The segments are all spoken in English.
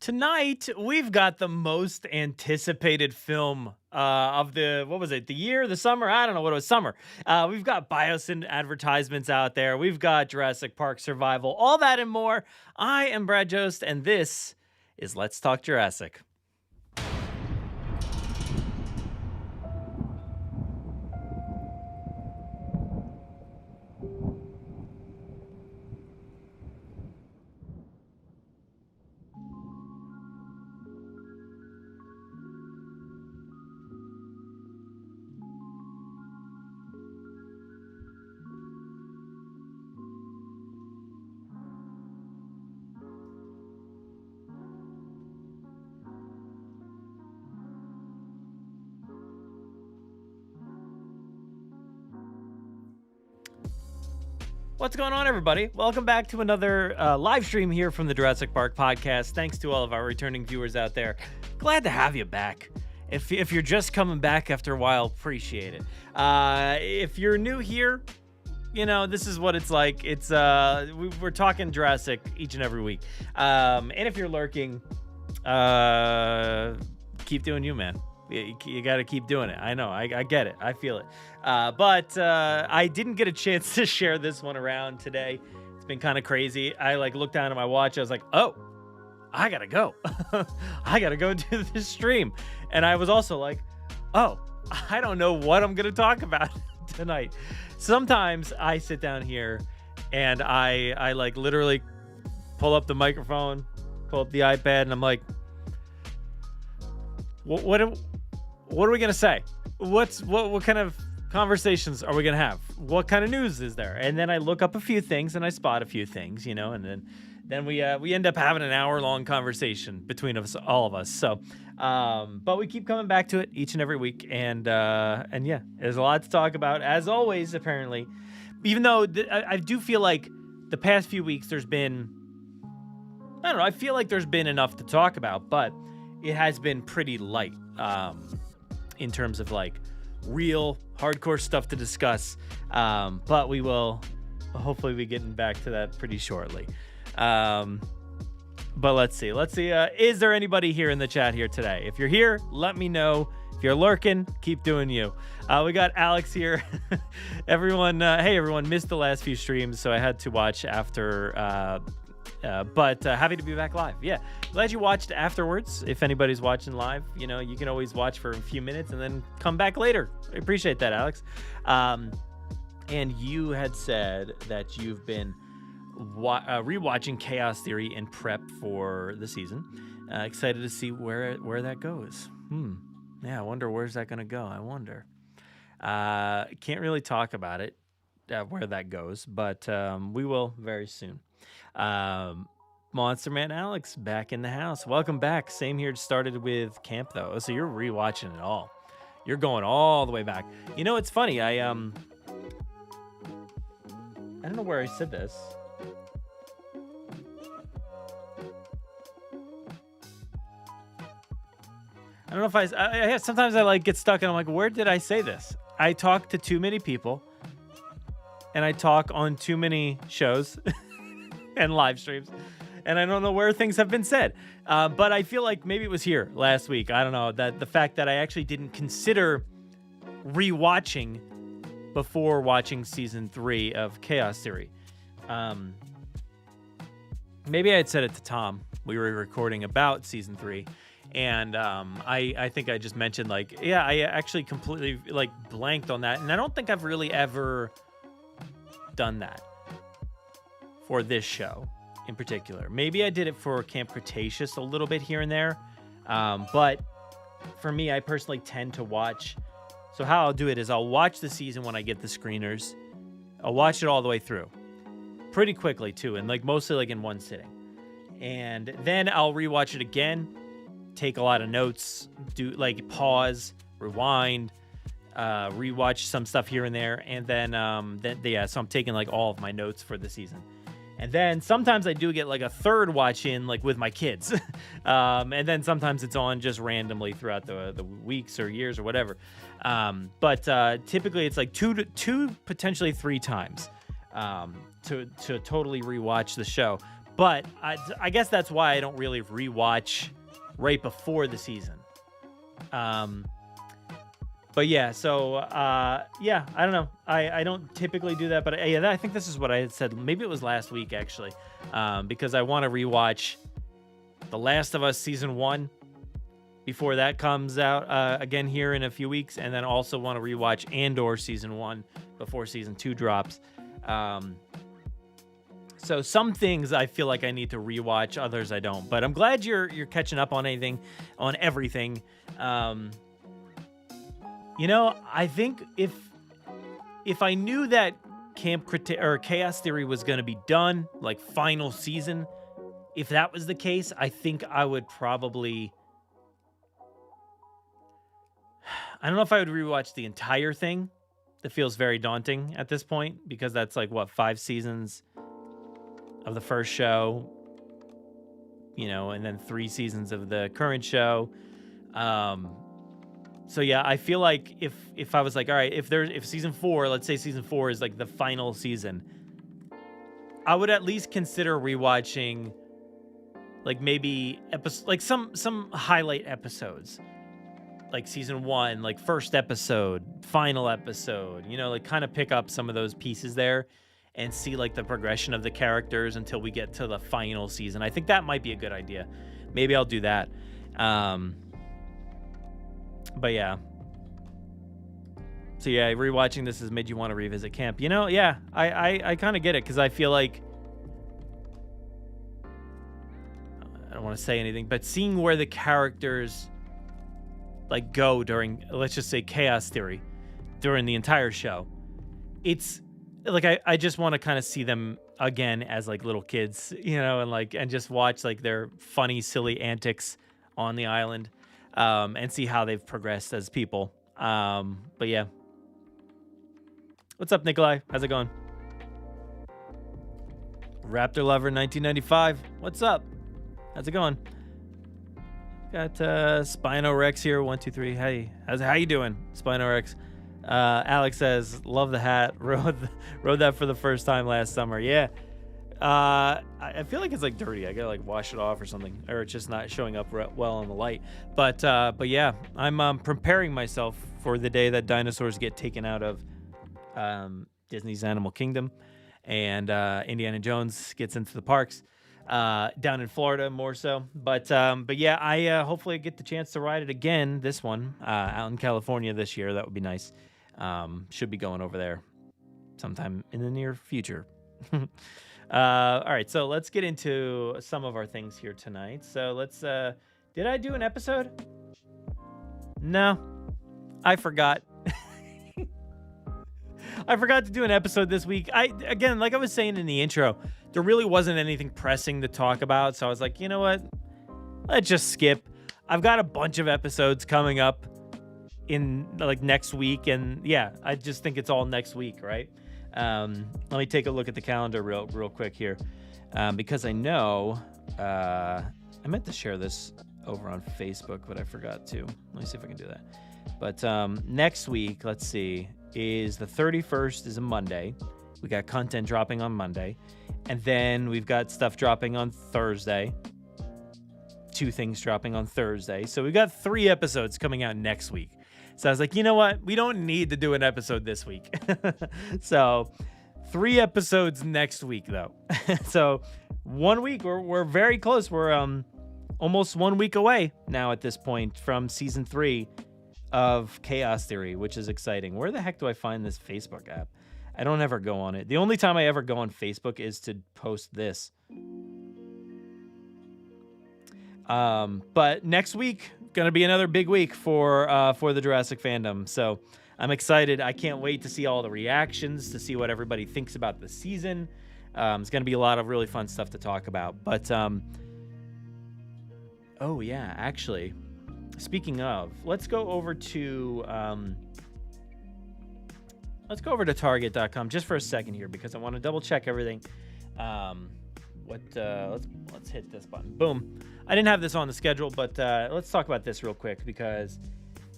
Tonight, we've got the most anticipated film of the year, the summer? I don't know what it was, summer. We've got Biosyn advertisements out there. We've got Jurassic Park Survival, all that and more. I am Brad Jost, and this is Let's Talk Jurassic. What's going on, everybody? Welcome back to another live stream here from the Jurassic Park Podcast. Thanks to all of our returning viewers out there. Glad to have you back. If you're just coming back after a while, appreciate it. If you're new here, you know, this is what it's like. It's we're talking Jurassic each and every week. And if you're lurking, keep doing you, man. You got to keep doing it. I know. I get it. I feel it. But I didn't get a chance to share this one around today. It's been kind of crazy. I looked down at my watch. I was like, oh, I got to go. I got to go do this stream. And I was also like, oh, I don't know what I'm going to talk about tonight. Sometimes I sit down here and I literally pull up the microphone, pull up the iPad, and I'm like, what are we going to say? What kind of conversations are we going to have? What kind of news is there? And then I look up a few things and I spot a few things, you know, and then we end up having an hour-long conversation between all of us. So, but we keep coming back to it each and every week. And yeah, there's a lot to talk about, as always, apparently. Even though I do feel like the past few weeks there's been, I don't know, I feel like there's been enough to talk about, but it has been pretty light in terms of real hardcore stuff to discuss. But we will hopefully be getting back to that pretty shortly. But let's see. Is there anybody here in the chat here today? If you're here, let me know. If you're lurking, keep doing you. We got Alex here. Everyone, hey everyone, missed the last few streams, so I had to watch after. But happy to be back live. Yeah, glad you watched afterwards. If anybody's watching live, you know, you can always watch for a few minutes and then come back later. I appreciate that, Alex. And you had said that you've been rewatching Chaos Theory in prep for the season. Excited to see where that goes. Yeah, I wonder where's that going to go. I wonder. Can't really talk about it, where that goes, but we will very soon. Monster Man Alex back in the house. Welcome back. Same here. Started with camp though, so you're rewatching it all. You're going all the way back. You know, it's funny. I don't know where I said this. I don't know if I sometimes I get stuck and I'm like, where did I say this? I talk to too many people and I talk on too many shows and live streams, and I don't know where things have been said. But I feel like maybe it was here last week. I don't know, that the fact that I actually didn't consider rewatching before watching season 3 of Chaos Theory. Maybe I had said it to Tom. We were recording about season 3. And I think I just mentioned I actually completely blanked on that. And I don't think I've really ever done that for this show in particular. Maybe I did it for Camp Cretaceous a little bit here and there. But for me, I personally tend to watch. So how I'll do it is I'll watch the season when I get the screeners. I'll watch it all the way through pretty quickly too. And mostly in one sitting. And then I'll rewatch it again, take a lot of notes, do pause, rewind, rewatch some stuff here and there. And then so I'm taking all of my notes for the season. And then sometimes I do get a third watch in with my kids. And then sometimes it's on just randomly throughout the weeks or years or whatever. But typically it's two, potentially 3 times to totally rewatch the show. But I guess that's why I don't really rewatch right before the season. But yeah, so yeah, I don't know. I don't typically do that, but I think this is what I had said. Maybe it was last week actually, because I want to rewatch The Last of Us season 1 before that comes out again here in a few weeks, and then also want to rewatch Andor season 1 before season 2 drops. So some things I feel like I need to rewatch, others I don't. But I'm glad you're catching up on everything. I think if I knew that Chaos Theory was going to be done, like final season, if that was the case, I think I would probably, I don't know if I would rewatch the entire thing. That feels very daunting at this point, because that's like 5 seasons of the first show, and then 3 seasons of the current show. So yeah, I feel like if I was like, all right, if season 4, let's say season 4 is like the final season, I would at least consider rewatching like maybe like some highlight episodes, like season 1, like first episode, final episode, like kind of pick up some of those pieces there and see like the progression of the characters until we get to the final season. I think that might be a good idea. Maybe I'll do that. But yeah. So yeah, rewatching this has made you want to revisit camp. Yeah, I kind of get it, because I feel like, I don't want to say anything, but seeing where the characters like go during, let's just say, Chaos Theory during the entire show, it's like I just want to kind of see them again as like little kids, and just watch like their funny, silly antics on the island, and see how they've progressed as people. But yeah. What's up, Nikolai? How's it going? Raptor Lover 1995. What's up? How's it going? Got Spino Rex here. 1, 2, 3. Hey, how you doing, Spino Rex? Alex says, love the hat. Rode that for the first time last summer. Yeah. I feel like it's like dirty. I gotta like wash it off or something, or it's just not showing up well in the light. But yeah, I'm preparing myself for the day that dinosaurs get taken out of Disney's Animal Kingdom, and Indiana Jones gets into the parks down in Florida more so. But yeah, I hopefully get the chance to ride it again. This one out in California this year. That would be nice. Should be going over there sometime in the near future. All right, so let's get into some of our things here tonight. So let's, did I do an episode? No, I forgot. I forgot to do an episode this week. Again, like I was saying in the intro, there really wasn't anything pressing to talk about. So I was like, you know what? Let's just skip. I've got a bunch of episodes coming up in like next week. And yeah, I just think it's all next week, right? Let me take a look at the calendar real quick here, because I know I meant to share this over on Facebook, but I forgot to. Let me see if I can do that. But next week, let's see, is the 31st is a Monday. We got content dropping on Monday, and then we've got stuff dropping on Thursday. 2 things dropping on Thursday. So we've got 3 episodes coming out next week. So I was like, you know what? We don't need to do an episode this week. So 3 episodes next week, though. So 1 week, we're very close. We're almost 1 week away now at this point from season 3 of Chaos Theory, which is exciting. Where the heck do I find this Facebook app? I don't ever go on it. The only time I ever go on Facebook is to post this. But next week, gonna be another big week for the Jurassic fandom. So I'm excited. I can't wait to see all the reactions, to see what everybody thinks about the season. It's gonna be a lot of really fun stuff to talk about. But oh yeah, actually, speaking of, let's go over to Target.com just for a second here, because I want to double check everything. Let's hit this button. Boom. I didn't have this on the schedule, but let's talk about this real quick, because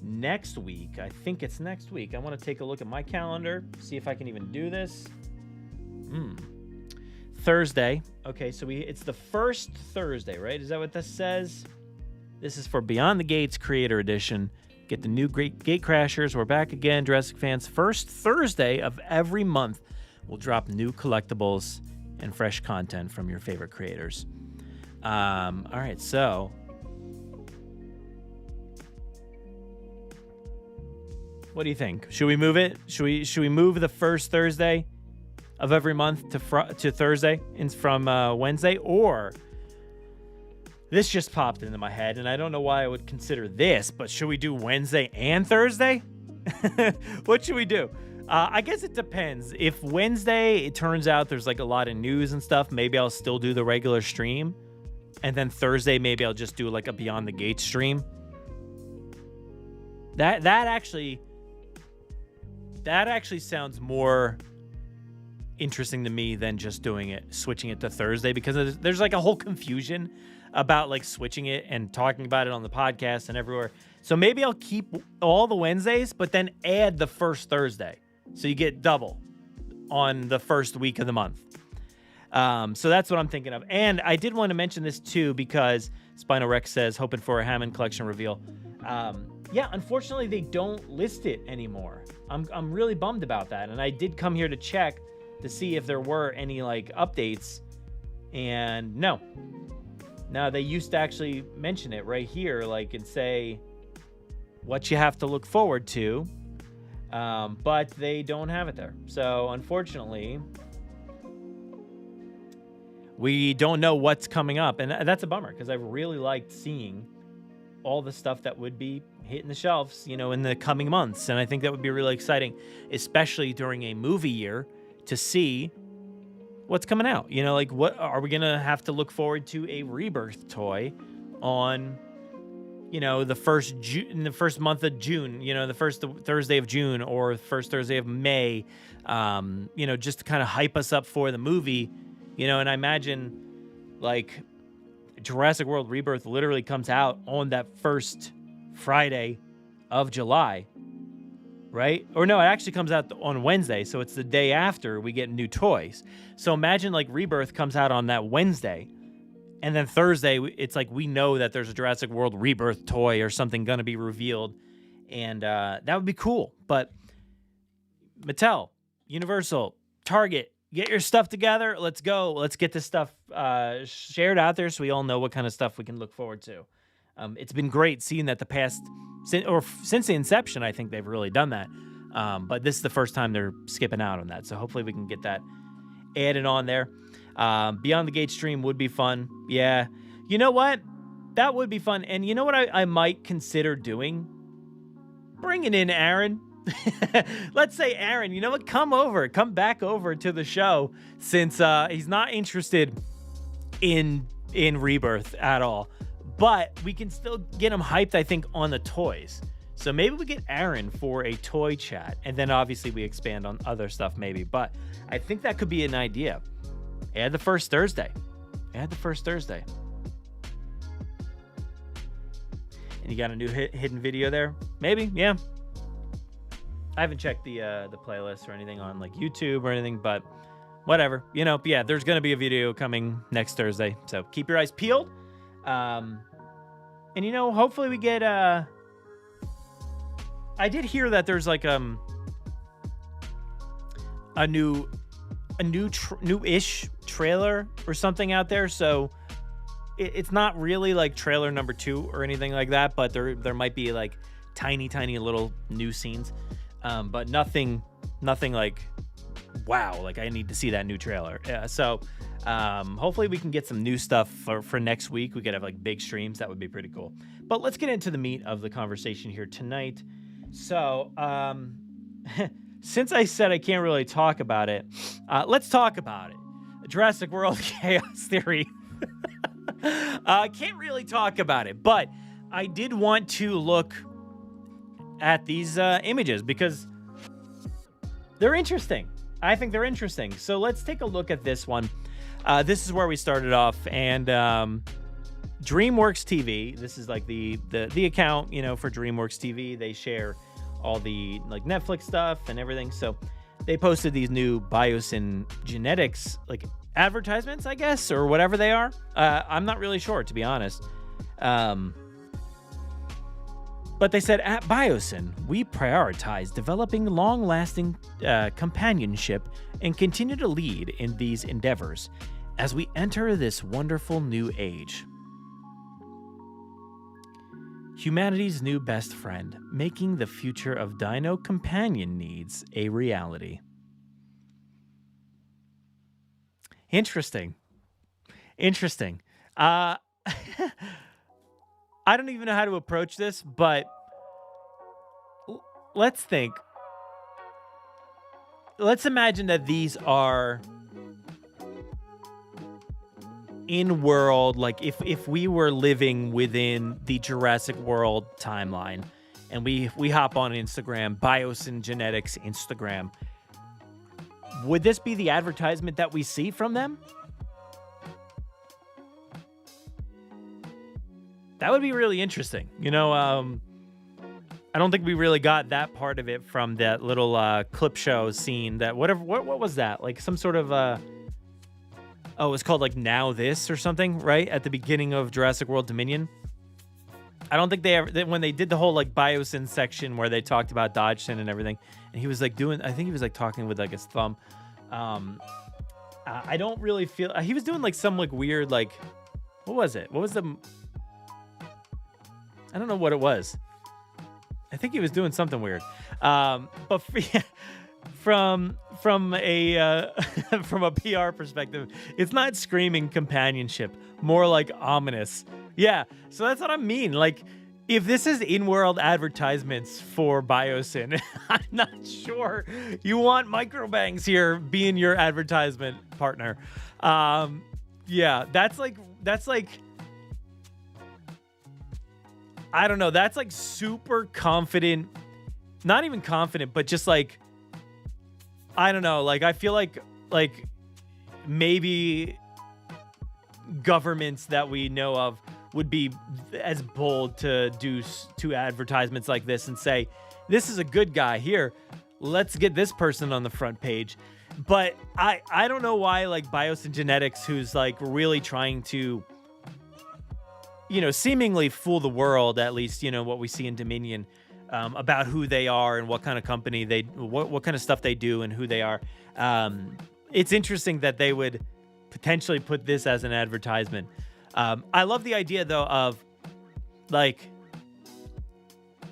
next week, I think it's next week, I want to take a look at my calendar, see if I can even do this. Thursday. Okay, so it's the first Thursday, right? Is that what this says? This is for Beyond the Gates Creator Edition. Get the new Gate Crashers. We're back again, Jurassic fans. First Thursday of every month, we'll drop new collectibles and fresh content from your favorite creators. All right, so what do you think? Should we move it? Should we move the first Thursday of every month to Thursday from Wednesday? Or this just popped into my head, and I don't know why I would consider this, but should we do Wednesday and Thursday? What should we do? I guess it depends. If Wednesday, it turns out there's like a lot of news and stuff, maybe I'll still do the regular stream. And then Thursday, maybe I'll just do like a Beyond the Gates stream. That actually sounds more interesting to me than just switching it to Thursday, because there's like a whole confusion about like switching it and talking about it on the podcast and everywhere. So maybe I'll keep all the Wednesdays, but then add the first Thursday. So you get double on the first week of the month. So that's what I'm thinking of. And I did want to mention this too, because Spinal Rex says, hoping for a Hammond collection reveal. Yeah, unfortunately they don't list it anymore. I'm really bummed about that. And I did come here to check to see if there were any like updates, and no, they used to actually mention it right here, like, and say what you have to look forward to, but they don't have it there. So unfortunately, we don't know what's coming up, and that's a bummer, because I really liked seeing all the stuff that would be hitting the shelves, in the coming months. And I think that would be really exciting, especially during a movie year, to see what's coming out. Like, what are we going to have to look forward to? A Rebirth toy on, the first month of June, the first Thursday of June, or first Thursday of May, just to kind of hype us up for the movie, and I imagine like Jurassic World Rebirth literally comes out on that first Friday of July, right? Or no, it actually comes out on Wednesday, so it's the day after we get new toys. So imagine like Rebirth comes out on that Wednesday, and then Thursday, it's like we know that there's a Jurassic World Rebirth toy or something going to be revealed, and that would be cool. But Mattel, Universal, Target, get your stuff together. Let's go. Let's get this stuff shared out there so we all know what kind of stuff we can look forward to. It's been great seeing that since the inception, I think they've really done that. But this is the first time they're skipping out on that. So hopefully we can get that added on there. Beyond the Gate stream would be fun. Yeah. You know what? That would be fun. And you know what I might consider doing? Bringing in Aaron. Let's say, Aaron, you know what? Come back over to the show, since he's not interested in Rebirth at all. But we can still get him hyped, I think, on the toys. So maybe we get Aaron for a toy chat, and then obviously we expand on other stuff maybe. But I think that could be an idea. Add the first Thursday. And you got a new hidden video there? Maybe, yeah. I haven't checked the playlist or anything on like YouTube or anything, but whatever. Yeah, there's going to be a video coming next Thursday. So keep your eyes peeled. And hopefully we get I did hear that there's like a new-ish trailer or something out there. So it's not really like trailer number 2 or anything like that, but there might be like tiny little new scenes. But nothing like, wow, like I need to see that new trailer. Yeah, so hopefully we can get some new stuff for next week. We could have like big streams. That would be pretty cool. But let's get into the meat of the conversation here tonight. So since I said I can't really talk about it, let's talk about it. Jurassic World Chaos Theory. I can't really talk about it, but I did want to look at these images because they're interesting. I think they're interesting. So let's take a look at this one. This is where we started off, and DreamWorks TV. This is like the account, for DreamWorks TV. They share all the like Netflix stuff and everything. So they posted these new Biosyn genetics like advertisements, I guess, or whatever they are. I'm not really sure, to be honest. But they said, at Biosyn, we prioritize developing long-lasting companionship and continue to lead in these endeavors as we enter this wonderful new age. Humanity's new best friend, making the future of dino companion needs a reality. Interesting. I don't even know how to approach this, but let's think. Let's imagine that these are in world, like if we were living within the Jurassic World timeline, and we hop on Instagram, Biosyn Genetics Instagram, would this be the advertisement that we see from them? That would be really interesting. You know, I don't think we really got that part of it from that little clip show scene. That what was that? Like some sort of it was called like Now This or something, right? At the beginning of Jurassic World Dominion. I don't think when they did the whole like Biosyn section where they talked about Dodgson and everything, and he was like I think he was like talking with like his thumb. I don't really feel, he was doing like some like weird, like, what was it? What was I don't know what it was. I think he was doing something weird. But from a from a PR perspective, it's not screaming companionship, more like ominous. Yeah, so that's what I mean. Like, if this is in-world advertisements for Biosyn, I'm not sure you want Microbangs here being your advertisement partner. Yeah, that's like I don't know. That's like super confident, not even confident, but just like, I don't know. Like, I feel like maybe governments that we know of would be as bold to do advertisements like this and say, this is a good guy here. Let's get this person on the front page. But I don't know why, like, Biosyn Genetics, who's like really trying to, you know, seemingly fool the world, at least, you know, what we see in Dominion, about who they are and what kind of company what kind of stuff they do and who they are. It's interesting that they would potentially put this as an advertisement. I love the idea, though, of like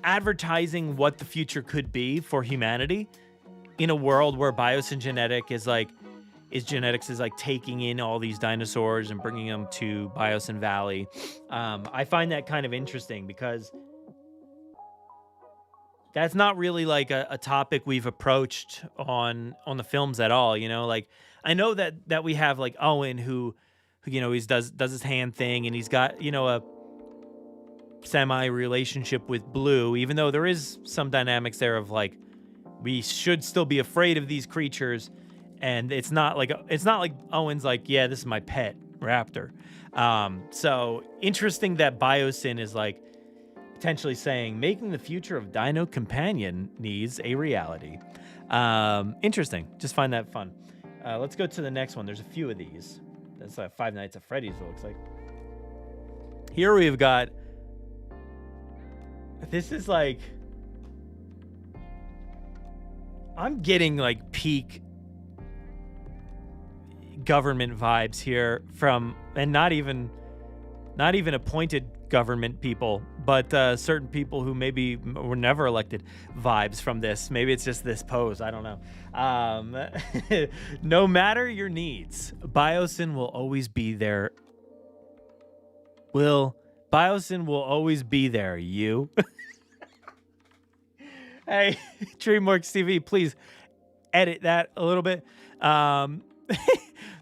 advertising what the future could be for humanity in a world where Biosyn Genetics is like taking in all these dinosaurs and bringing them to Biosyn Valley. I find that kind of interesting because that's not really like a topic we've approached on the films at all. You know, like I know that we have like Owen who you know, he does his hand thing, and he's got, you know, a semi relationship with Blue, even though there is some dynamics there of like, we should still be afraid of these creatures. And it's not like Owen's like, yeah, this is my pet raptor. So interesting that Biosyn is like potentially saying, making the future of Dino Companion needs a reality. Interesting. Just find that fun. Let's go to the next one. There's a few of these. That's like Five Nights at Freddy's, it looks like. Here we've got, this is like, I'm getting like peak government vibes here from, and not even appointed government people, but certain people who maybe were never elected vibes from this. Maybe it's just this pose, I don't know. No matter your needs, Biosyn will always be there. Biosyn will always be there, you. Hey, DreamWorks TV, please edit that a little bit.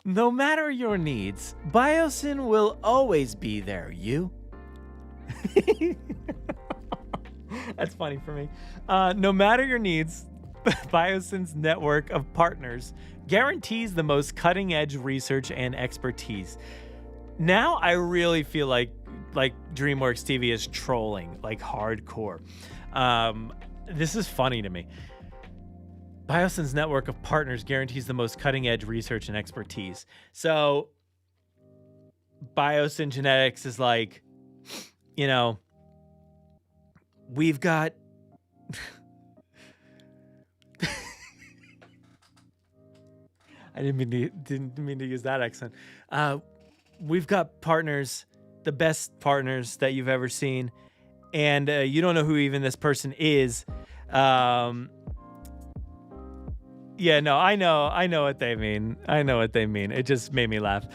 No matter your needs, Biosyn will always be there, you. That's funny for me. No matter your needs, Biosyn's network of partners guarantees the most cutting-edge research and expertise. Now I really feel like DreamWorks TV is trolling, like hardcore. This is funny to me. Biosyn's network of partners guarantees the most cutting-edge research and expertise. So Biosyn Genetics is like, we've got I didn't mean to use that accent. We've got partners, the best partners that you've ever seen, and you don't know who even this person is. Yeah, no, I know what they mean. It just made me laugh.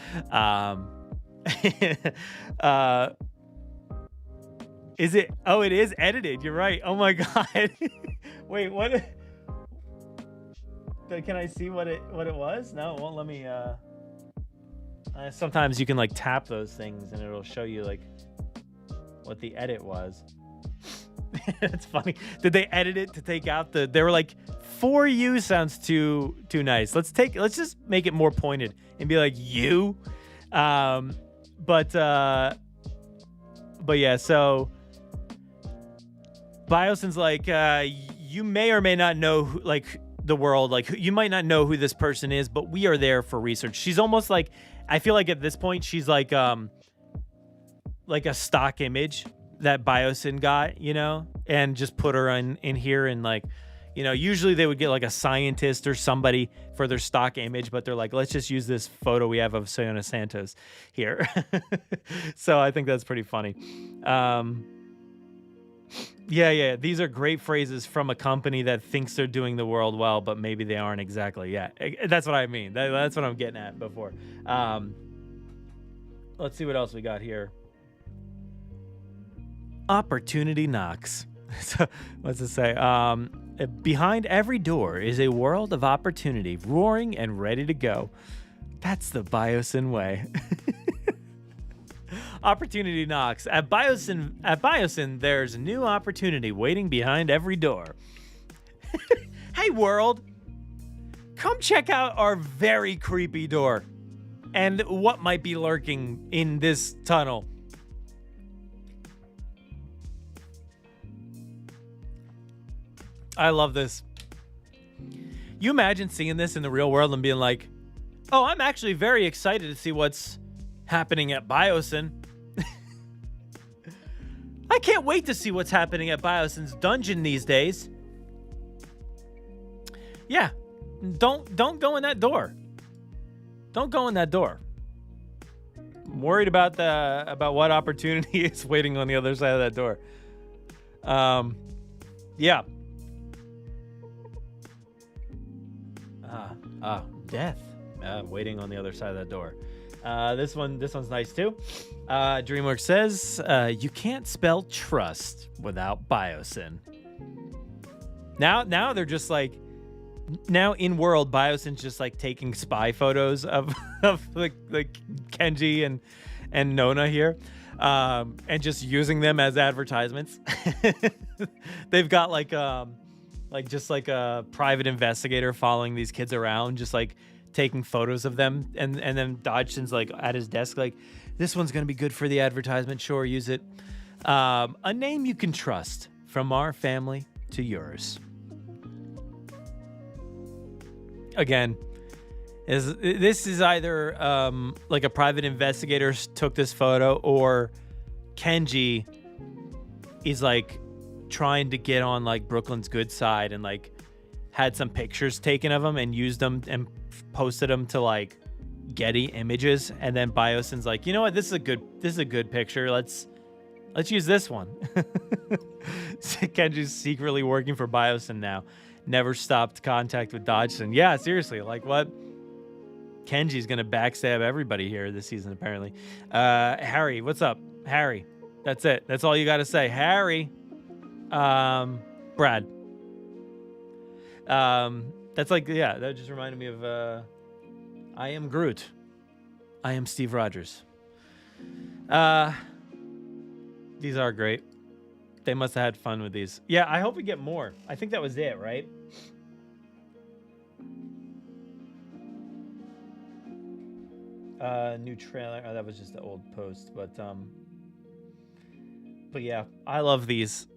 Is it? Oh, it is edited. You're right. Oh my God. Wait, what? Can I see what it was? No, it won't let me. Sometimes you can like tap those things and it'll show you like what the edit was. It's funny. Did they edit it to take out the? They were like, "For you" sounds too nice. Let's just make it more pointed and be like "you." But yeah. So Biosyn's like, you may or may not know who, like the world, like you might not know who this person is, but we are there for research. She's almost like, I feel like at this point she's like a stock image that Biosyn got, and just put her in here, and like, usually they would get like a scientist or somebody for their stock image, but they're like, let's just use this photo we have of Sayona Santos here. So I think that's pretty funny. Yeah. These are great phrases from a company that thinks they're doing the world well, but maybe they aren't exactly. Yeah, that's what I mean. That's what I'm getting at before. Let's see what else we got here. Opportunity knocks. So what's it say? Behind every door is a world of opportunity, roaring and ready to go. That's the Biosyn way. Opportunity knocks. At Biosyn, there's a new opportunity waiting behind every door. Hey world, come check out our very creepy door and what might be lurking in this tunnel. I love this. You imagine seeing this in the real world and being like, oh, I'm actually very excited to see what's happening at Biosyn. I can't wait to see what's happening at Biosyn's dungeon these days. Yeah, don't go in that door. Don't go in that door. I'm worried about what opportunity is waiting on the other side of that door. Yeah. Death. Waiting on the other side of that door. This one's nice too. DreamWorks says, you can't spell trust without Biosyn. Now they're just like, now in world, Biosyn's just like taking spy photos of like Kenji and Nona here, and just using them as advertisements. They've got like just like a private investigator following these kids around, just like taking photos of them, and then Dodgson's like at his desk like, this one's gonna be good for the advertisement, sure, use it. A name you can trust, from our family to yours. Again, this is either like a private investigator took this photo, or Kenji is like trying to get on like Brooklyn's good side and like had some pictures taken of him and used them and posted them to like Getty Images, and then Biosyn's like, you know what, this is a good picture, let's use this one. Kenji's secretly working for Biosyn now, never stopped contact with Dodgson. Yeah, seriously, like what? Kenji's gonna backstab everybody here this season apparently. Harry, what's up? Harry, that's it, that's all you gotta say. Harry. Brad. That's like, yeah, that just reminded me of I am Groot. I am Steve Rogers. These are great. They must have had fun with these. Yeah, I hope we get more. I think that was it, right? New trailer. Oh, that was just the old post, but yeah, I love these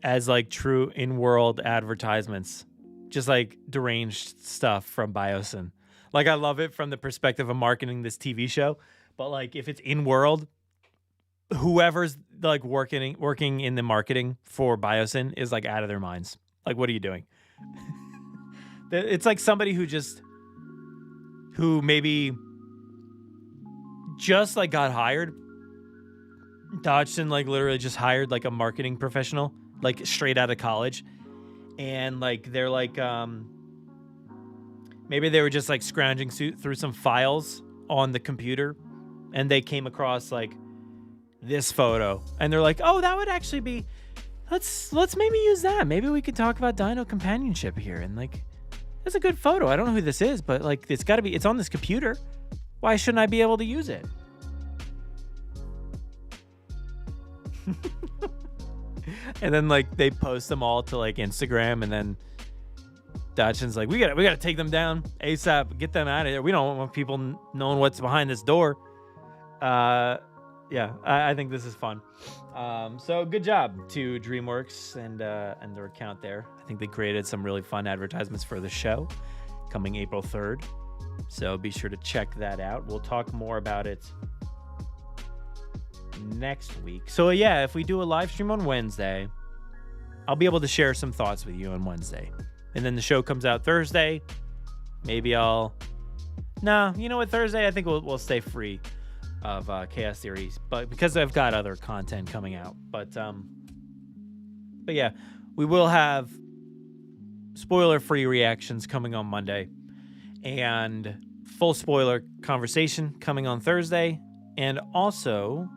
as like true in-world advertisements. just like deranged stuff from Biosyn. Like, I love it from the perspective of marketing this TV show, but like if it's in world, whoever's like working in the marketing for Biosyn is like out of their minds. Like, what are you doing? It's like somebody who maybe just like got hired. Dodgson like literally just hired like a marketing professional, like straight out of college. And like they're like maybe they were just like scrounging through some files on the computer, and they came across like this photo, and they're like, oh, that would actually be, let's maybe use that. Maybe we could talk about dino companionship here. And like, that's a good photo. I don't know who this is, but like, it's on this computer. Why shouldn't I be able to use it? And then like they post them all to like Instagram, and then Dodgson's like, we gotta take them down ASAP, get them out of here. We don't want people knowing what's behind this door. Yeah, I think this is fun. So good job to DreamWorks and their account there. I think they created some really fun advertisements for the show coming April 3rd. So be sure to check that out. We'll talk more about it next week. So yeah, if we do a live stream on Wednesday, I'll be able to share some thoughts with you on Wednesday. And then the show comes out Thursday. Maybe you know what, Thursday, I think we'll stay free of Chaos Theories, but because I've got other content coming out. But yeah, we will have spoiler-free reactions coming on Monday, and full spoiler conversation coming on Thursday, and also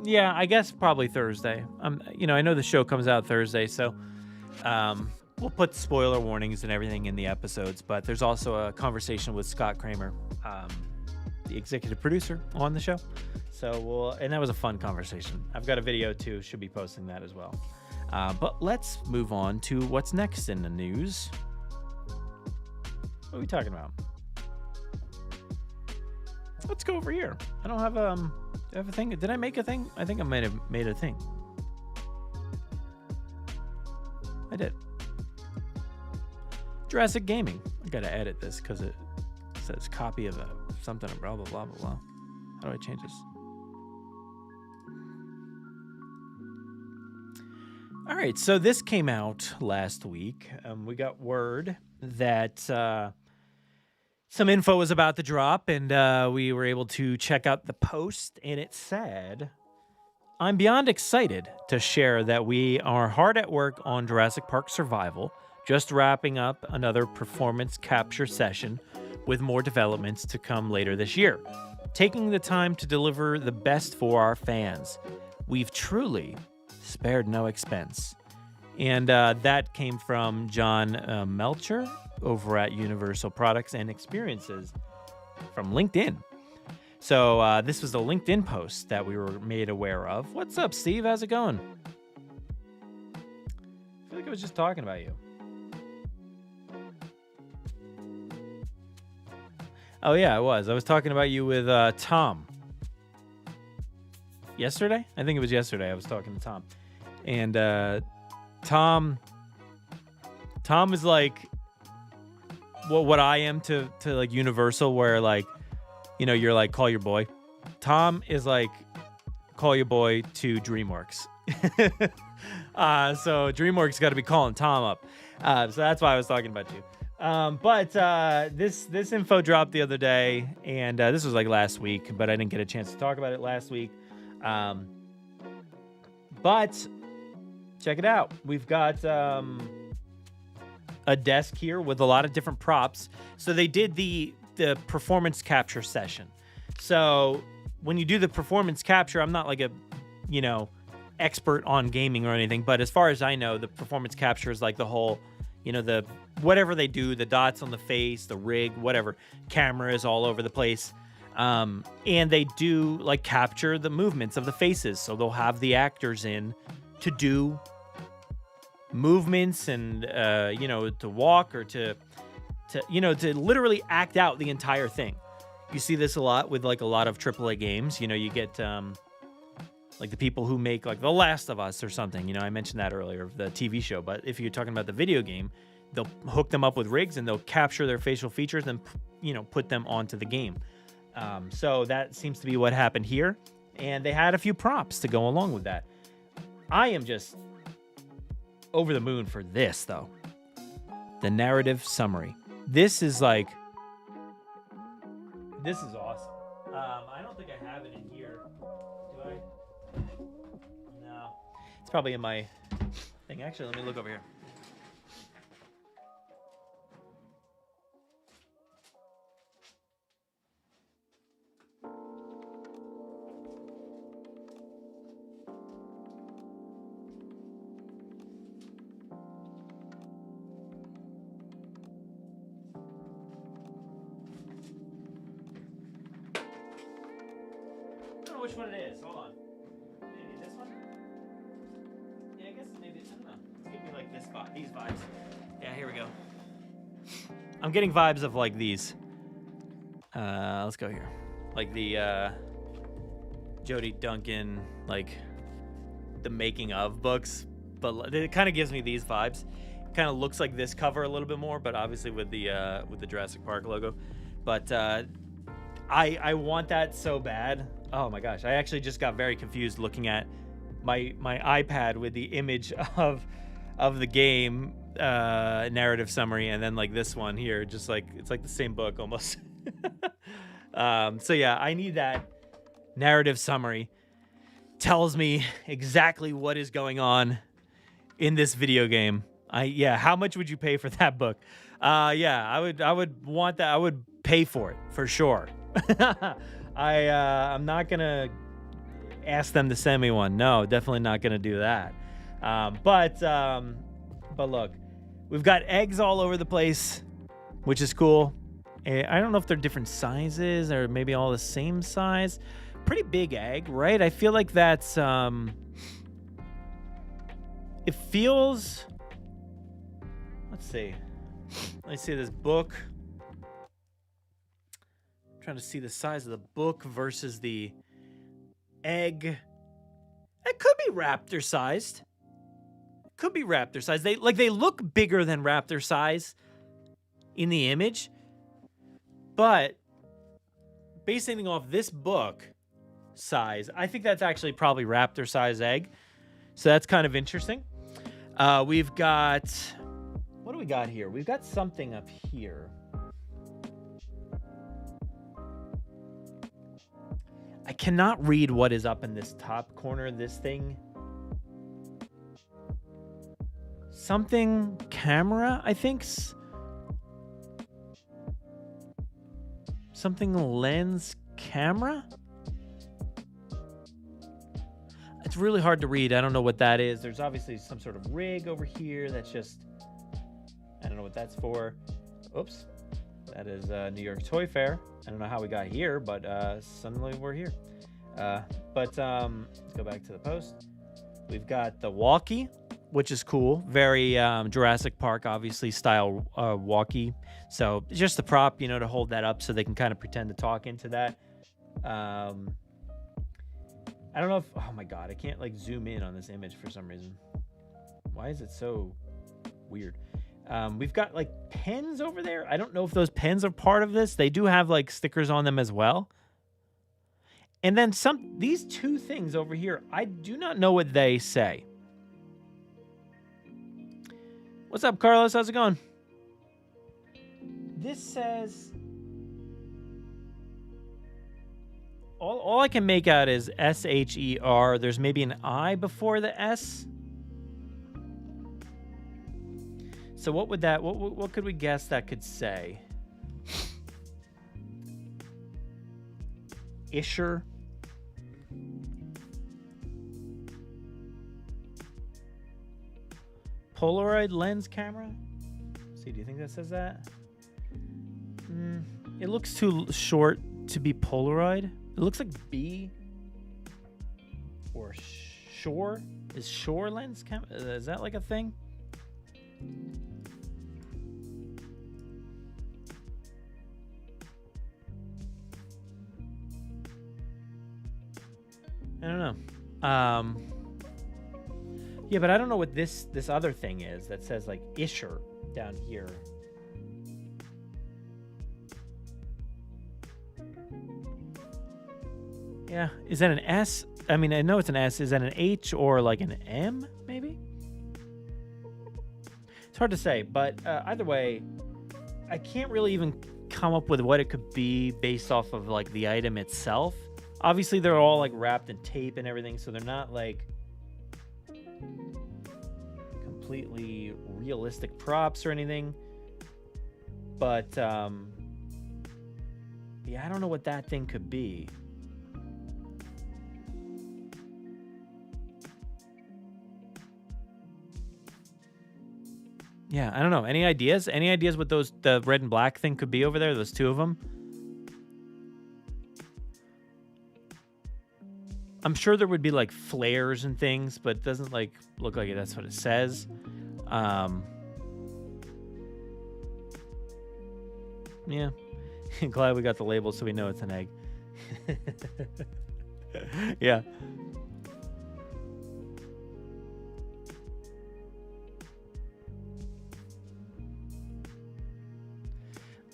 yeah, I guess probably Thursday. I know the show comes out Thursday, so we'll put spoiler warnings and everything in the episodes, but there's also a conversation with Scott Kramer, the executive producer on the show. So and that was a fun conversation. I've got a video too, should be posting that as well. But let's move on to what's next in the news. What are we talking about? Let's go over here. I don't have a thing. Did I make a thing? I think I might have made a thing. I did. Jurassic Gaming. I gotta edit this because it says copy of something, blah, blah, blah, blah, blah. How do I change this? All right, so this came out last week. We got word that some info was about to drop, and we were able to check out the post, and it said, I'm beyond excited to share that we are hard at work on Jurassic Park Survival, just wrapping up another performance capture session with more developments to come later this year. Taking the time to deliver the best for our fans. We've truly spared no expense. And that came from John Melcher over at Universal Products and Experiences from LinkedIn. So this was a LinkedIn post that we were made aware of. What's up, Steve? How's it going? I feel like I was just talking about you. Oh, yeah, I was. I was talking about you with Tom. Yesterday? I think it was yesterday I was talking to Tom. And Tom is like what I am to like Universal, where like, you're like, call your boy. Tom is like, call your boy to DreamWorks. So DreamWorks got to be calling Tom up. So that's why I was talking about you. But this info dropped the other day, and this was like last week, but I didn't get a chance to talk about it last week. But check it out. We've got a desk here with a lot of different props. So they did the performance capture session. So when you do the performance capture, I'm not like a, expert on gaming or anything, but as far as I know, the performance capture is like the whole, the whatever they do, the dots on the face, the rig, whatever, cameras all over the place. And they do like capture the movements of the faces. So they'll have the actors in to do movements and, to walk or to literally act out the entire thing. You see this a lot with like a lot of AAA games. You get like the people who make like The Last of Us or something. You know, I mentioned that earlier, the TV show. But if you're talking about the video game, they'll hook them up with rigs and they'll capture their facial features and, you know, put them onto the game. So that seems to be what happened here. And they had a few props to go along with that. I am just over the moon for this, though. The narrative summary. This is awesome. I don't think I have it in here. Do I? No. It's probably in my thing. Actually, let me look over here. Which one it is? Hold on. Maybe this one? Yeah, I guess maybe, I don't know. It's giving me like these vibes. Yeah, here we go. I'm getting vibes of like these. Let's go here. Like the Jodie Duncan, like the making of books, but it kind of gives me these vibes. It kind of looks like this cover a little bit more, but obviously with the Jurassic Park logo. But I want that so bad. Oh my gosh, I actually just got very confused looking at my iPad with the image of the game narrative summary, and then like this one here, just like it's like the same book almost. So yeah, I need that narrative summary. Tells me exactly what is going on in this video game. How much would you pay for that book? I would want that. I would pay for it for sure. I'm not gonna ask them to send me one. No, definitely not gonna do that. But look, we've got eggs all over the place, which is cool. I don't know if they're different sizes or maybe all the same size. Pretty big egg, right? I feel like that's it feels. Let's see this book. Trying to see the size of the book versus the egg. It could be raptor sized. They look bigger than raptor size in the image, but basing off this book size, I think that's actually probably raptor size egg. So that's kind of interesting. We've got, what do we got here? We've got something up here. I cannot read what is up in this top corner of this thing. Something camera, I think. Something lens camera? It's really hard to read. I don't know what that is. There's obviously some sort of rig over here that's just, I don't know what that's for. Oops. That is New York Toy Fair. I don't know how we got here, but suddenly we're here. Let's go back to the post. We've got the walkie, which is cool. Very Jurassic Park, obviously, style walkie. So it's just a prop, you know, to hold that up so they can kind of pretend to talk into that. I don't know if, oh my God, I can't like zoom in on this image for some reason. Why is it so weird? We've got like pens over there. I don't know if those pens are part of this. They do have like stickers on them as well. And then these two things over here, I do not know what they say. What's up, Carlos? How's it going? This says, all I can make out is SHER. There's maybe an I before the S. So what would that, what could we guess that could say? Isher. Polaroid lens camera? See, do you think that says that? It looks too short to be Polaroid. It looks like B or Shore. Is Shore lens camera? Is that like a thing? I don't know. Yeah, but I don't know what this other thing is that says like Isher down here. Yeah, is that an S? I mean, I know it's an S. Is that an H or like an M, maybe? It's hard to say, but either way, I can't really even come up with what it could be based off of like the item itself. Obviously, they're all like wrapped in tape and everything, so they're not like completely realistic props or anything. But yeah, I don't know what that thing could be. Yeah, I don't know. Any ideas? Any ideas what the red and black thing could be over there? Those two of them? I'm sure there would be like flares and things, but it doesn't like look like that's what it says. Yeah. Glad we got the label so we know it's an egg. Yeah.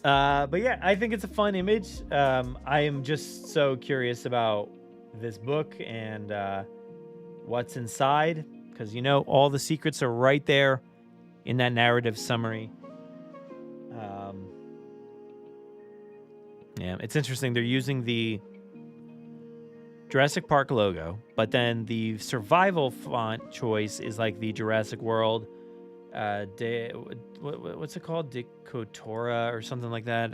But yeah, I think it's a fun image. I am just so curious about this book and what's inside, because you know all the secrets are right there in that narrative summary. Yeah, it's interesting. They're using the Jurassic Park logo, but then the survival font choice is like the Jurassic World. What's it called? Decotora or something like that.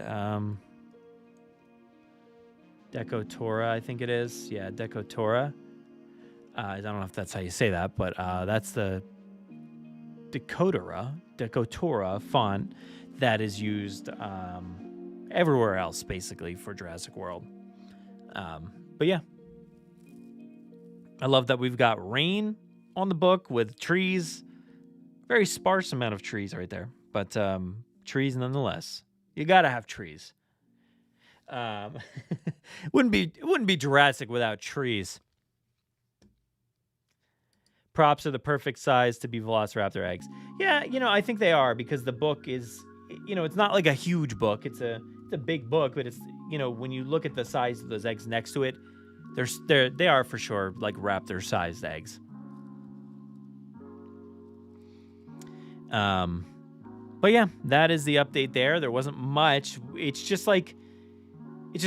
Decotora, I think it is. Yeah, Decotora. I don't know if that's how you say that, but that's the Decotora font that is used everywhere else, basically, for Jurassic World. But yeah, I love that we've got rain on the book with trees. Very sparse amount of trees right there, but trees nonetheless. You gotta have trees. Wouldn't be Jurassic without trees. Props are the perfect size to be Velociraptor eggs. Yeah, you know, I think they are, because the book is, you know, it's not like a huge book. It's a big book, but it's, you know, when you look at the size of those eggs next to it, they are for sure like raptor-sized eggs. But yeah, that is the update there. There wasn't much. It's just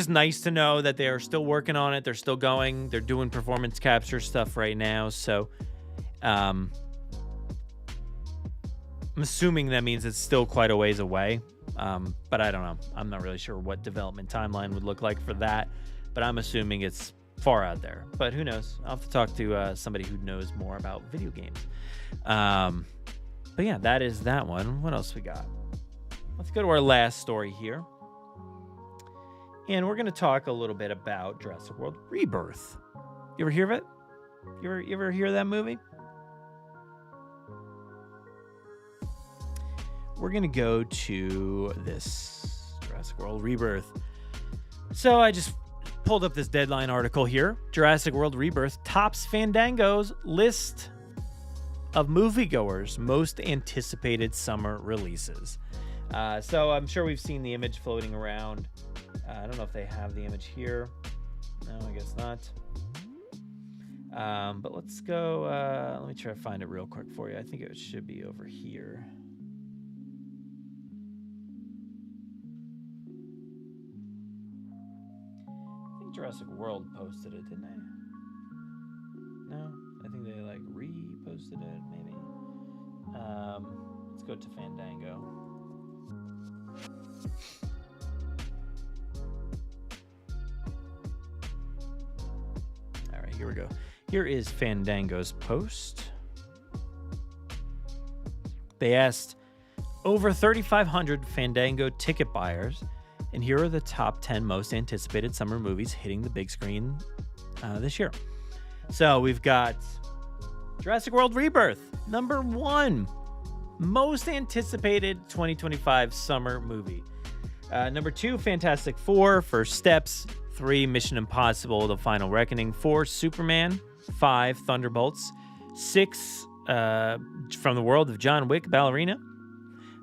nice to know that they are still working on it. They're still going. They're doing performance capture stuff right now. So, I'm assuming that means it's still quite a ways away. But I don't know. I'm not really sure what development timeline would look like for that, but I'm assuming it's far out there. But who knows? I'll have to talk to somebody who knows more about video games. But yeah, that is that one. What else we got? Let's go to our last story here. And we're going to talk a little bit about Jurassic World Rebirth. You ever hear of it? You ever hear of that movie? We're going to go to this Jurassic World Rebirth. So I just pulled up this Deadline article here. Jurassic World Rebirth tops Fandango's list of moviegoers' most anticipated summer releases. So I'm sure we've seen the image floating around. I don't know if they have the image here. No, I guess not. But let's go. Let me try to find it real quick for you. I think it should be over here. I think Jurassic World posted it, didn't they? No? I think they like reposted it, maybe. Let's go to Fandango. All right, here we go. Here is Fandango's post. They asked over 3,500 Fandango ticket buyers, and here are the top 10 most anticipated summer movies hitting the big screen this year. So we've got Jurassic World Rebirth, number 1. Most anticipated 2025 summer movie. Number 2, Fantastic Four, First Steps. 3, Mission Impossible, The Final Reckoning. 4, Superman. 5 Thunderbolts, 6 from the world of John Wick Ballerina.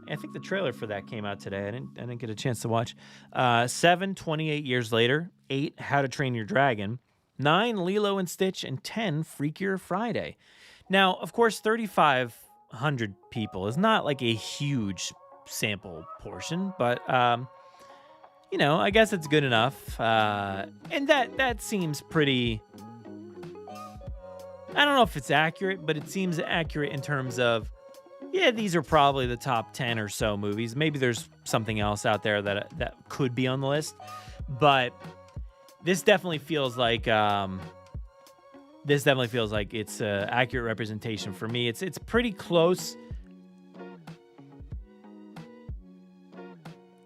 I think the trailer for that came out today. I didn't get a chance to watch. 7 28 Years Later, 8 How to Train Your Dragon, 9 Lilo and Stitch, and 10 Freakier Friday. Now, of course, 3,500 people is not like a huge sample portion, but I guess it's good enough. And that seems pretty. I don't know if it's accurate, but it seems accurate in terms of, yeah, these are probably the top 10 or so movies. Maybe there's something else out there that could be on the list, but this definitely feels like it's an accurate representation for me. It's pretty close.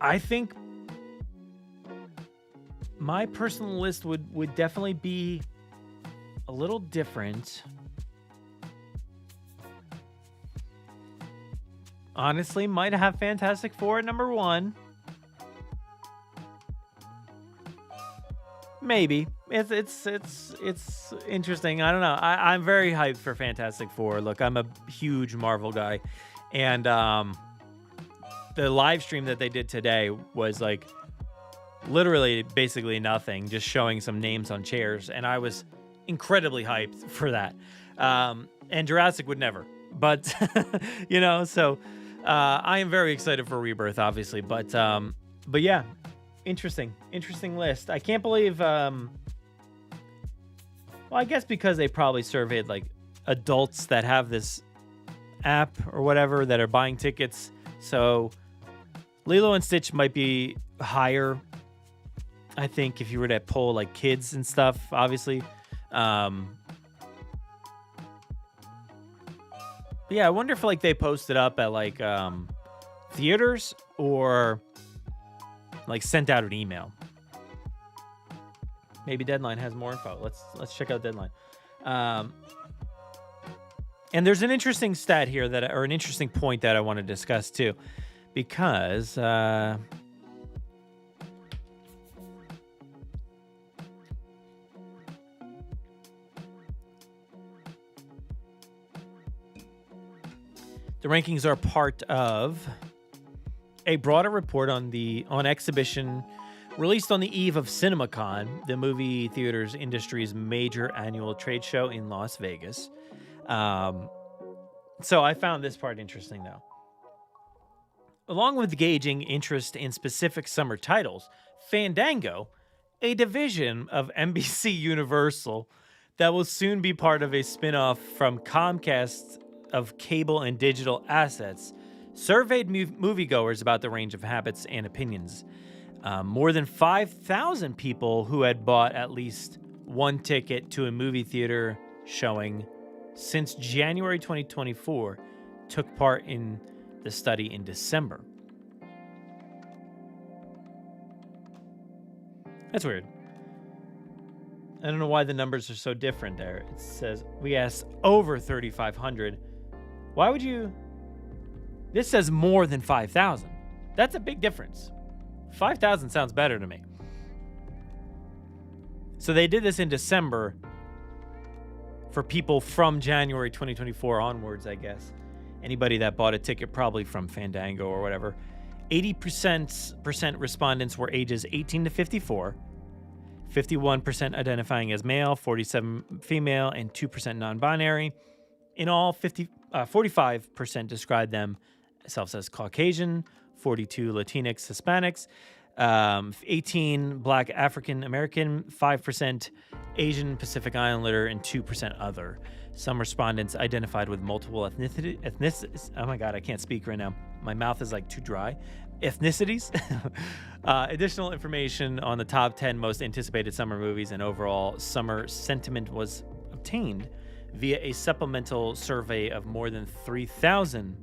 I think my personal list would definitely be a little different. Honestly, might have Fantastic Four at number 1. Maybe. It's interesting. I don't know. I'm very hyped for Fantastic Four. Look, I'm a huge Marvel guy. And the live stream that they did today was like literally basically nothing, just showing some names on chairs. And I was incredibly hyped for that. And Jurassic would never. But, so I am very excited for Rebirth, obviously. But yeah, interesting list. I can't believe, well, I guess because they probably surveyed like adults that have this app or whatever that are buying tickets. So Lilo and Stitch might be higher, I think, if you were to poll like kids and stuff, obviously. But yeah, I wonder if like they posted up at like theaters or like sent out an email. Maybe Deadline has more info. Let's check out Deadline. And there's an interesting stat here or an interesting point that I want to discuss too, because the rankings are part of a broader report on exhibition released on the eve of CinemaCon, the movie theaters industry's major annual trade show in Las Vegas. So I found this part interesting, though. Along with gauging interest in specific summer titles, Fandango, a division of NBC Universal that will soon be part of a spin-off from Comcast of cable and digital assets, surveyed moviegoers about the range of habits and opinions. More than 5,000 people who had bought at least one ticket to a movie theater showing since January 2024 took part in the study in December. That's weird. I don't know why the numbers are so different there. It says we asked over 3,500. Why would you? This says more than 5,000. That's a big difference. 5,000 sounds better to me. So they did this in December for people from January 2024 onwards, I guess. Anybody that bought a ticket probably from Fandango or whatever. 80% respondents were ages 18 to 54, 51% identifying as male, 47% female, and 2% non-binary. In all, 45% described themselves as Caucasian, 42 Latinx, Hispanics, 18 Black African American, 5% Asian Pacific Islander, and 2% other. Some respondents identified with multiple ethnicities. Oh my God, I can't speak right now. My mouth is like too dry. Ethnicities. Additional information on the top 10 most anticipated summer movies and overall summer sentiment was obtained via a supplemental survey of more than 3,000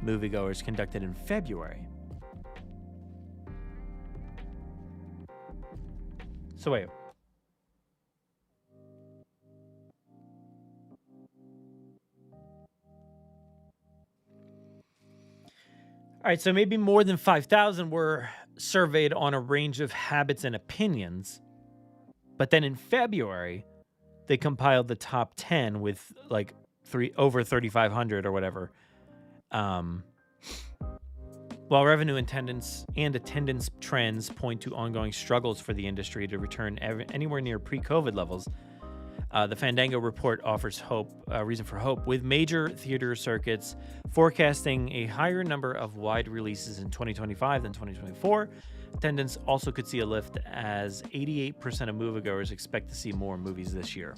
moviegoers conducted in February. So wait. All right, so maybe more than 5,000 were surveyed on a range of habits and opinions. But then in February, they compiled the top 10 with like over 3,500 or whatever. While revenue attendance trends point to ongoing struggles for the industry to return anywhere near pre-COVID levels, the Fandango report offers reason for hope, with major theater circuits forecasting a higher number of wide releases in 2025 than 2024. Attendance also could see a lift as 88% of moviegoers expect to see more movies this year.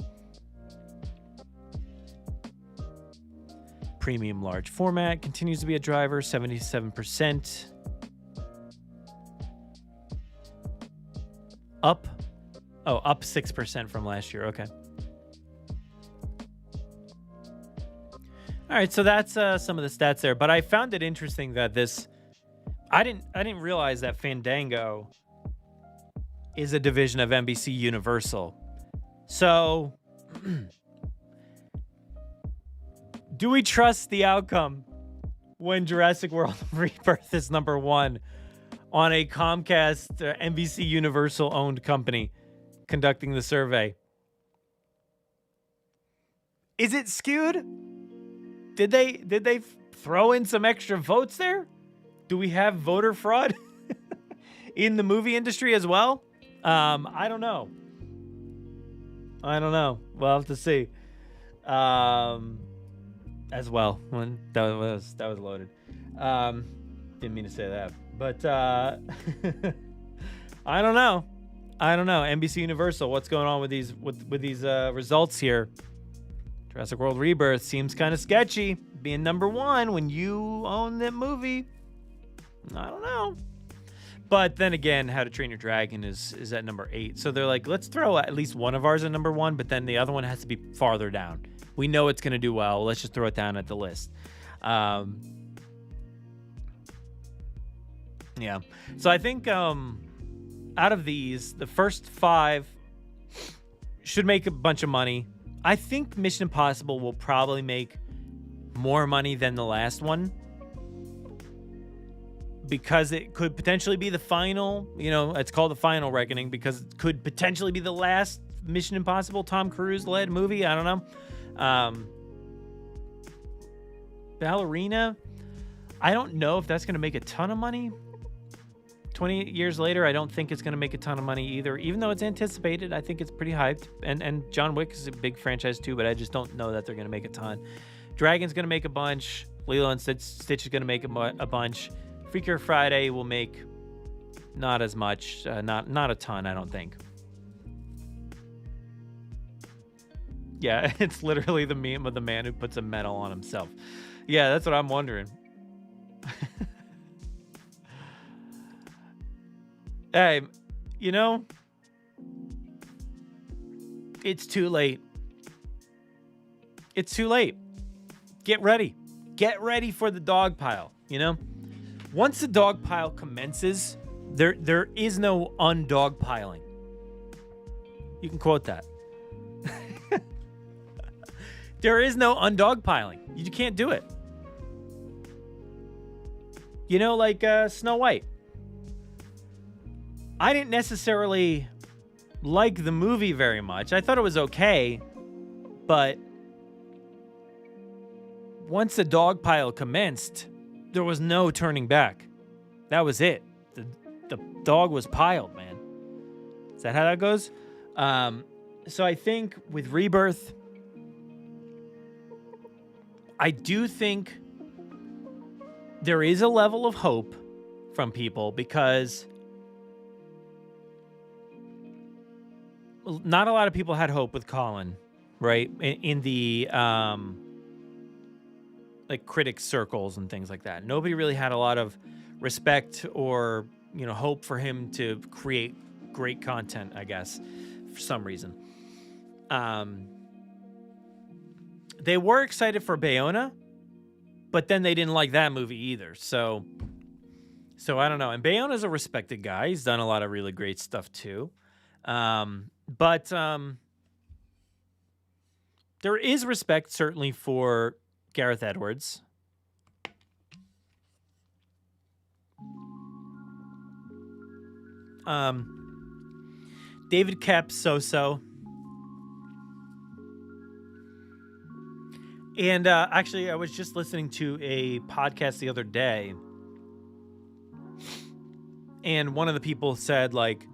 Premium large format continues to be a driver, 77%. Up 6% from last year. Okay. All right, so that's some of the stats there, but I found it interesting that I didn't realize that Fandango is a division of NBC Universal. So do we trust the outcome when Jurassic World Rebirth is number 1 on a Comcast NBC Universal owned company conducting the survey? Is it skewed? Did they throw in some extra votes there? Do we have voter fraud in the movie industry as well? I don't know. We'll have to see. As well, when that was loaded. Didn't mean to say that, but I don't know. NBC Universal, what's going on with these results here? Jurassic World Rebirth seems kind of sketchy, being number 1 when you own that movie. I don't know. But then again, How to Train Your Dragon is at number 8. So they're like, let's throw at least one of ours at number 1, but then the other one has to be farther down. We know it's going to do well. Let's just throw it down at the list. Yeah. So I think out of these, the first 5 should make a bunch of money. I think Mission Impossible will probably make more money than the last one, because it could potentially be the final, it's called the final reckoning, because it could potentially be the last Mission Impossible Tom Cruise led movie. I don't know. Ballerina, I don't know if that's going to make a ton of money. 20 years later, I don't think it's going to make a ton of money either, even though it's anticipated. I think it's pretty hyped, and John Wick is a big franchise too, but I just don't know that they're going to make a ton. Dragon's going to make a bunch. Lilo and Stitch is going to make a bunch. Freakier Friday will make not as much, not a ton, I don't think. Yeah, it's literally the meme of the man who puts a medal on himself. Yeah, that's what I'm wondering. Hey, it's too late. It's too late. Get ready. Get ready for the dog pile, Once the dog pile commences, there is no undog piling. You can quote that. There is no undog piling. You can't do it. Like Snow White. I didn't necessarily like the movie very much. I thought it was okay, but once the dog pile commenced, there was no turning back. That was it. The dog was piled, man. Is that how that goes? So I think with Rebirth, I do think there is a level of hope from people, because not a lot of people had hope with Colin, right? In the like critic circles and things like that. Nobody really had a lot of respect or, hope for him to create great content, I guess, for some reason. They were excited for Bayona, but then they didn't like that movie either. So I don't know. And Bayona's a respected guy. He's done a lot of really great stuff too. But there is respect certainly for Gareth Edwards. David Koepp, so-so. And actually, I was just listening to a podcast the other day, and one of the people said, like,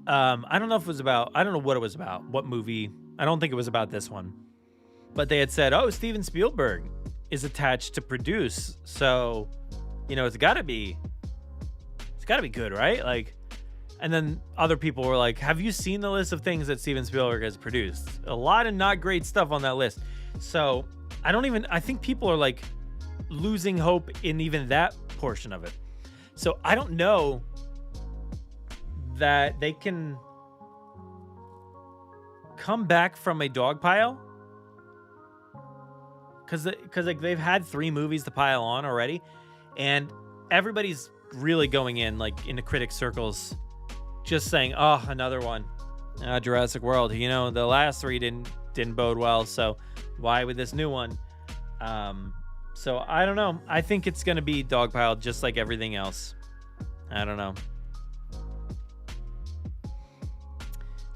I don't know what it was about, what movie. I don't think it was about this one. But they had said, oh, Steven Spielberg is attached to produce. So, it's got to be good, right? Like, and then other people were like, have you seen the list of things that Steven Spielberg has produced? A lot of not great stuff on that list. So I think people are like losing hope in even that portion of it. So I don't know that they can come back from a dog pile. Cause like they've had 3 movies to pile on already. And everybody's really going in like into critic circles, just saying, oh, another one. Jurassic World. The last 3 didn't bode well, so why would this new one? So I don't know. I think it's gonna be dogpiled just like everything else. I don't know.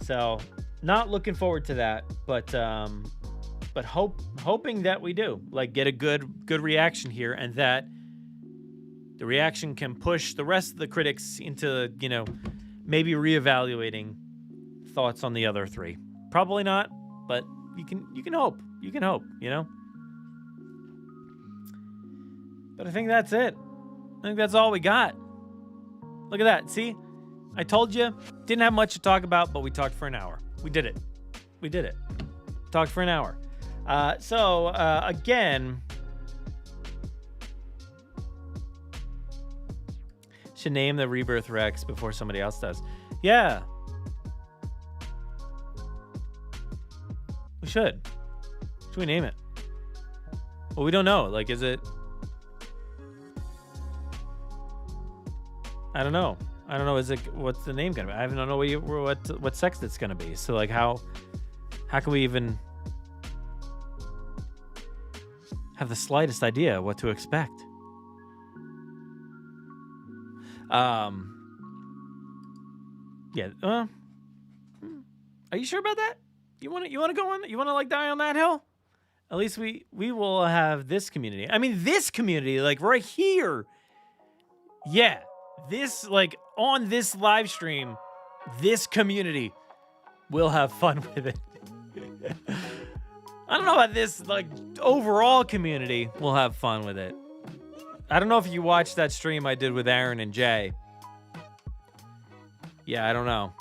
So not looking forward to that, but hoping that we do like get a good reaction here, and that the reaction can push the rest of the critics into, maybe reevaluating thoughts on the other 3. Probably not, but you can hope. You can hope, But I think that's it. I think that's all we got. Look at that. See? I told you, didn't have much to talk about, but we talked for an hour. We did it. Talked for an hour. So again, should name the Rebirth Rex before somebody else does. Yeah. We should. Should we name it? Well, we don't know. Like, is it... I don't know. Is it... What's the name gonna be? I don't know what sex it's gonna be. So, like, how can we even have the slightest idea what to expect? Yeah. Are you sure about that? You want to go on? You want to like die on that hill? At least we will have this community. I mean, this community, like right here. Yeah, this like on this live stream, this community will have fun with it. I don't know about this like overall community will have fun with it. I don't know if you watched that stream I did with Aaron and Jay. Yeah, I don't know.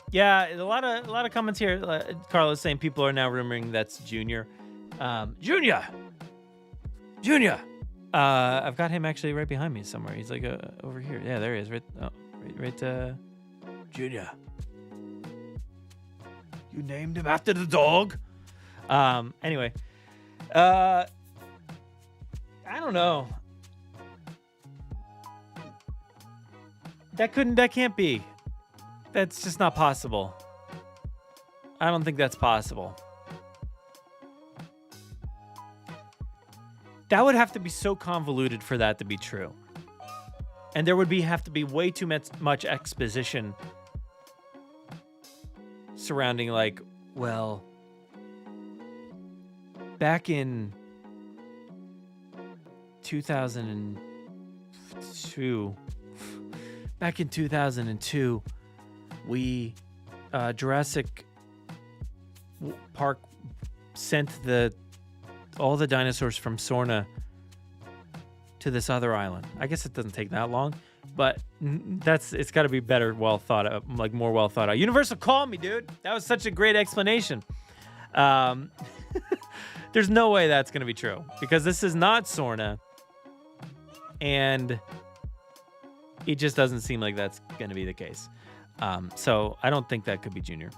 Yeah, a lot of comments here. Carlos saying people are now rumoring that's Junior. Junior. I've got him actually right behind me somewhere. He's like over here. Yeah, there he is. Right. Junior. You named him after the dog. Anyway. I don't know. That can't be. That's just not possible. I don't think that's possible. That would have to be so convoluted for that to be true. And there would have to be way too much exposition surrounding like, well, back in 2002, we Jurassic Park sent all the dinosaurs from Sorna to this other island. I guess it doesn't take that long, but it's got to be better, well thought out, like more well thought out. Universal, call me, dude. That was such a great explanation. There's no way that's going to be true because this is not Sorna, and it just doesn't seem like that's going to be the case. So I don't think that could be Junior.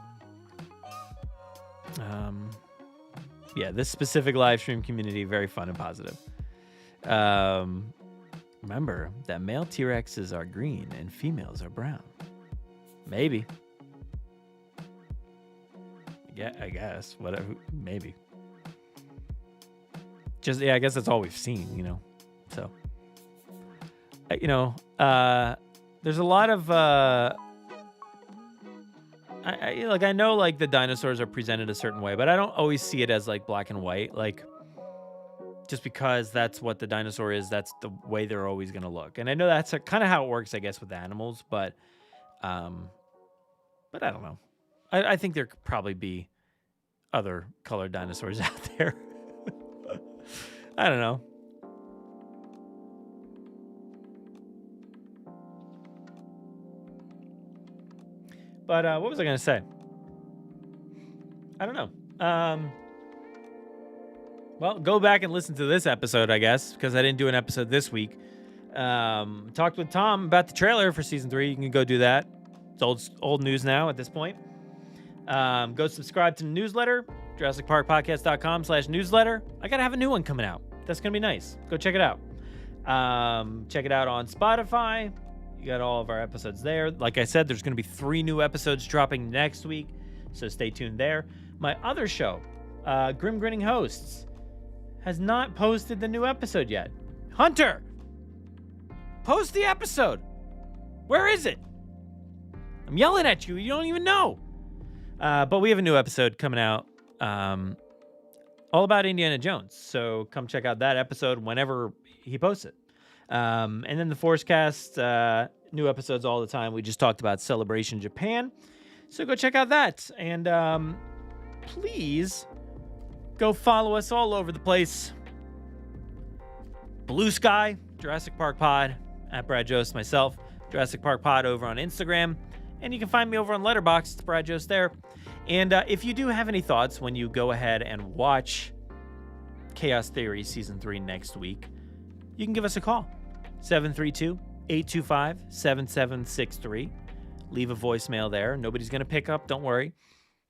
Yeah, this specific live stream community, very fun and positive. Remember that male T-Rexes are green and females are brown. Maybe. Yeah, I guess. Whatever. Maybe. Just, yeah, I guess that's all we've seen, So, there's a lot of, I I know like the dinosaurs are presented a certain way, but I don't always see it as like black and white. Like, just because that's what the dinosaur is, that's the way they're always going to look. And I know that's kind of how it works, I guess, with animals, but I don't know. I think there could probably be other colored dinosaurs out there. I don't know. But what was I going to say? I don't know. Well, go back and listen to this episode, I guess, because I didn't do an episode this week. Talked with Tom about the trailer for season 3. You can go do that. It's old news now at this point. Go subscribe to the newsletter, JurassicParkPodcast.com/newsletter. I got to have a new one coming out. That's going to be nice. Go check it out. Check it out on Spotify. You got all of our episodes there. Like I said, there's going to be 3 new episodes dropping next week, so stay tuned there. My other show, Grim Grinning Hosts, has not posted the new episode yet. Hunter, post the episode. Where is it? I'm yelling at you. You don't even know. But we have a new episode coming out all about Indiana Jones. So come check out that episode whenever he posts it. And then the Forcecast, new episodes all the time. We just talked about Celebration Japan. So go check out that. And please go follow us all over the place. Blue Sky, Jurassic Park Pod, at Brad Jost, myself, Jurassic Park Pod over on Instagram. And you can find me over on Letterboxd, it's Brad Jost there. And if you do have any thoughts when you go ahead and watch Chaos Theory Season 3 next week, you can give us a call. 732-825-7763. Leave a voicemail there. Nobody's going to pick up. Don't worry.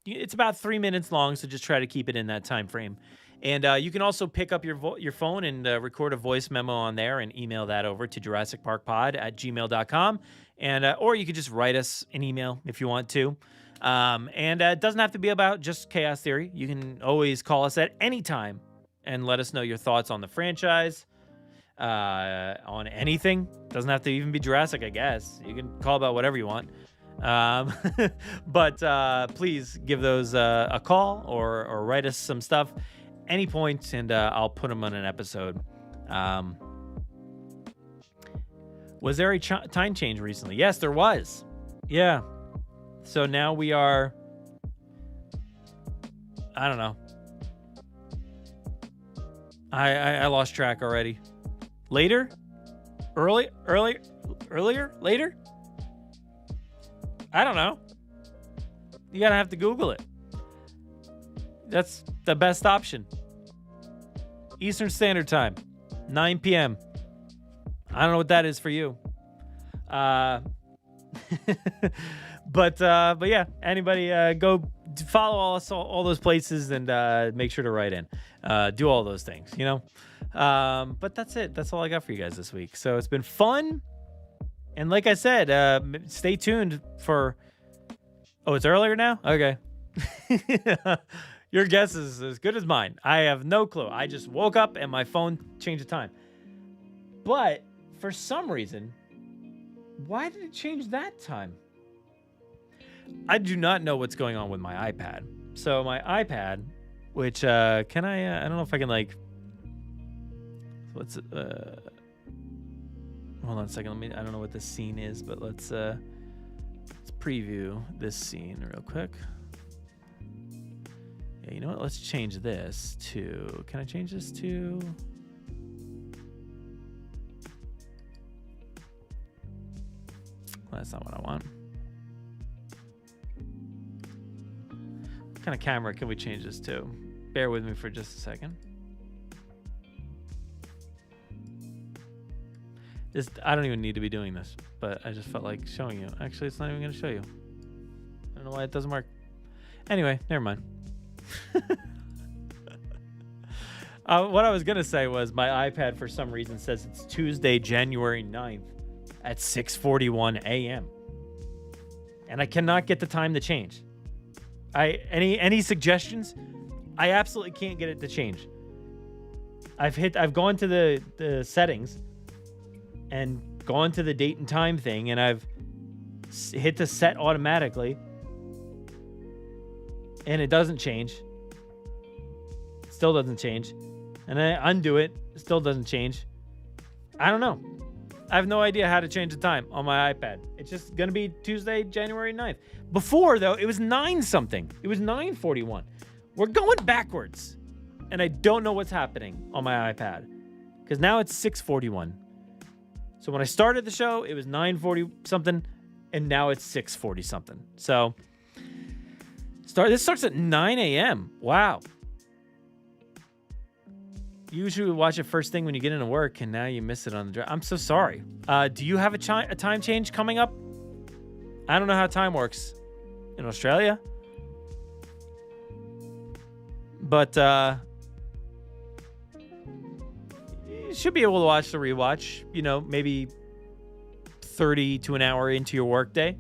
It's about 3 minutes long, so just try to keep it in that time frame. And you can also pick up your phone and record a voice memo on there and email that over to JurassicParkPod@gmail.com. And or you could just write us an email if you want to. And it doesn't have to be about just Chaos Theory. You can always call us at any time and let us know your thoughts on the franchise. On anything. Doesn't have to even be Jurassic, I guess. You can call about whatever you want. But please give those a call or write us some stuff any point, and I'll put them on an episode. Was there a time change recently? Yes, there was. Yeah. So now we are, I don't know. I lost track already. Later? Earlier? Later? I don't know. You gotta have to Google it. That's the best option. Eastern Standard Time, 9 p.m. I don't know what that is for you. But yeah, anybody go follow us all those places and make sure to write in. Do all those things, you know. But that's it. That's all I got for you guys this week. So it's been fun. And like I said, stay tuned for... Oh, it's earlier now? Okay. Your guess is as good as mine. I have no clue. I just woke up and my phone changed the time. But for some reason, why did it change that time? I do not know what's going on with my iPad. So my iPad, which can I don't know if I can like... Let's hold on a second. I don't know what this scene is, but let's preview this scene real quick. Yeah, you know what? Let's change this to, can I change this to? Well, that's not what I want. What kind of camera can we change this to? Bear with me for just a second. I don't even need to be doing this, but I just felt like showing you. Actually, it's not even going to show you. I don't know why it doesn't work. Anyway, never mind. What I was going to say was my iPad, for some reason, says it's Tuesday, January 9th at 6:41 a.m. And I cannot get the time to change. Any suggestions? I absolutely can't get it to change. I've gone to the settings and gone to the date and time thing, and I've hit the set automatically, and it doesn't change. Still doesn't change. And I undo it. It still doesn't change. I don't know. I have no idea how to change the time on my iPad. It's just going to be Tuesday, January 9th. Before, though, it was 9 something. It was 9:41. We're going backwards. And I don't know what's happening on my iPad. Because now it's 6:41. So when I started the show, it was 9:40 something. And now it's 6:40 something. So this starts at 9 a.m. Wow. You usually watch it first thing when you get into work, and now you miss it on the drive. I'm so sorry. Do you have a time change coming up? I don't know how time works in Australia. But you should be able to watch the rewatch, maybe 30 to an hour into your workday.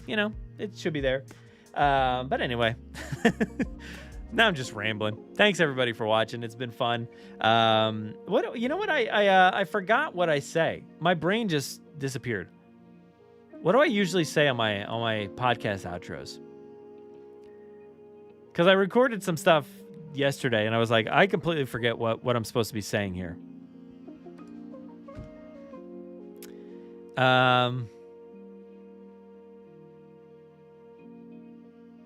It should be there. But anyway, now I'm just rambling. Thanks everybody for watching. It's been fun. I forgot what I say. My brain just disappeared. What do I usually say on my podcast outros? Because I recorded some stuff yesterday and I was like, I completely forget what I'm supposed to be saying here.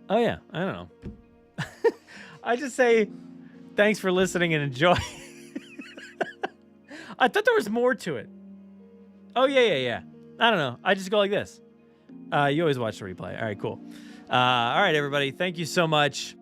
Oh yeah, I don't know. I just say thanks for listening and enjoy. I thought there was more to it. Oh yeah. I don't know. I just go like this. You always watch the replay. All right, cool. All right, everybody. Thank you so much.